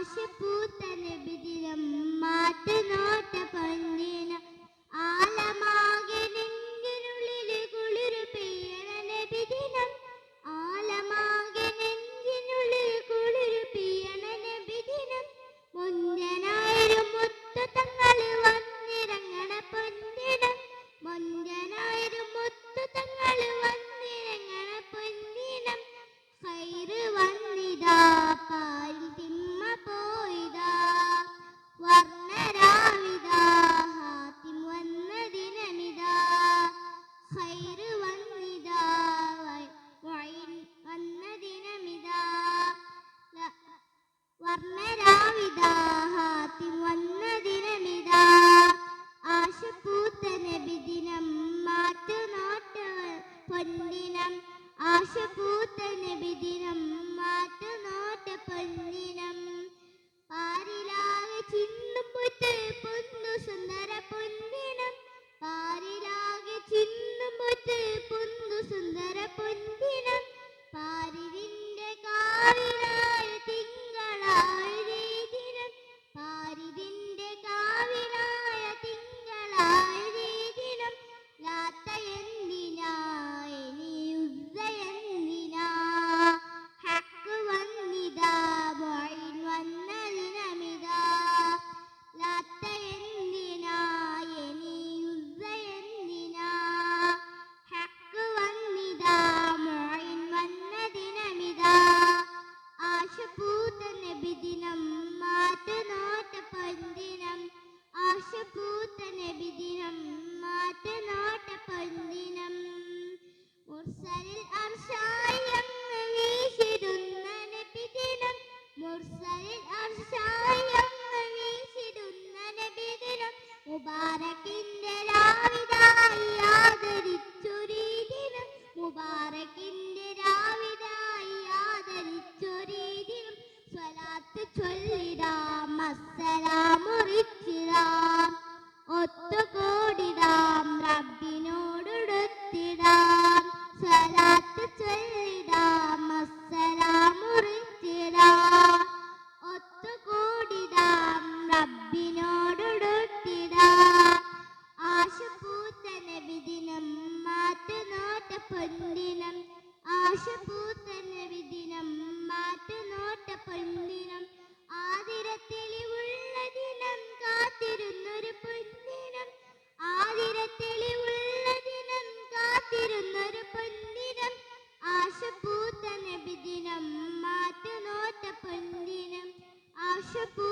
ആശപ്പൂത്ത നബിദിനം മാറ്റുനോട്ട പൊന്നിനം ആലമാകെ നെഞ്ചിനുള്ളില് കുളിര് പെയ്യണ നബിദിനം ആലമാകെ നെഞ്ചിനുള്ളില് കുളിര് പെയ്യണ നബിദിനം മുഞ്ചനായിരം മുത്തു തങ്ങള് വന്നിറങ്ങണ പൊന്നിനം മുഞ്ചനായിരം മുത്തു തങ്ങള് വന്നിറങ്ങണ പൊന്നിനം ഖൈറ് വന്നിതാ പാരിൽ തിന്മ പോയിതാ വർണ്ണരാവിതാ ഹാത്തിം വന്ന ദിനമിതാ ഖൈറ് വന്നിതാ വൈൻ വന്ന ദിനമിതാ വർണ്ണരാവിതാ ഹാത്തിം വന്ന ദിനമിതാ ആശപ്പൂത്ത നബിദിനം മാറ്റുനോട്ട പൊന്നിനം ആശപ്പൂത്ത നബിദിനം മാറ്റുനോട്ട പൊന്നിനം പാരിലാകെ ചിന്നും പൊറ്റ് പൊന്നു സുന്ദര പൊന്നിനം പാരിലാകെ ചിന്നും പൊറ്റ് പൊന്നു സുന്ദര പൊന്നിനം പാരിതിന്റെ കാവിലായ തിങ്കളായ ദിനം പാരിതിന്റെ കാവിലായ തിങ്കളായ ദിനം ലാത്ത എന്തിനാ ഇനി ഉസ്സ എന്തിനാ ഹക്ക് വന്നിതാ മുഈൻ വന്ന ദിനമിതാ ലാത്ത എന്തിനാ ഇനി ഉസ്സ എന്തിനാ ഹക്ക് വന്നിതാ മുഈൻ വന്ന ദിനമിതാ ആശപ്പൂത്ത നബിദിനം മാറ്റുനോട്ട പൊന്നിനം ആശപ്പൂത്ത നബിദിനം മാറ്റുനോട്ട പൊന്നിനം മുർസലിൽ അർശായി അങ്ങ് വീശിടുന്ന നബിദിനം മുർസലിൽ അർശായി അങ്ങ് വീശിടുന്ന നബിദിനം മുബാറക്കിന്റെ രാവിതായി ആദരിച്ചൊരീ ദിനം മുബാറക്കിന്റെ രാവിതായി ആദരിച്ചൊരീ ദിനം സ്വലാത്ത് ചൊല്ലിടാം അസ്സലാമുറിച്ചിടാം ഒത്തുകൂടിടാം റബ്ബിനോടുടുത്തിടാം സ്വലാത്ത് ചൊല്ലിടാം അസ്സലാമുറിച്ചിടാം ഒത്തുകൂടിടാം റബ്ബിനോടുടുത്തിടാം ആശപ്പൂത്ത നബിദിനം മാറ്റുനോട്ട പൊന്നിനം ആശപ്പൂത്ത നബിദിനം മാറ്റുനോട്ട പൊന്നിനം ആതിരത്തെളിവുള്ള ദിനം കാത്തിരുന്നൊരു പൊന്നിനം ആതിരത്തെളിവുള്ള ദിനം കാത്തിരുന്നൊരു പൊന്നിനം ആശപ്പൂത്ത നബിദിനം മാറ്റുനോട്ട പൊന്നിനം ആശപ്പൂ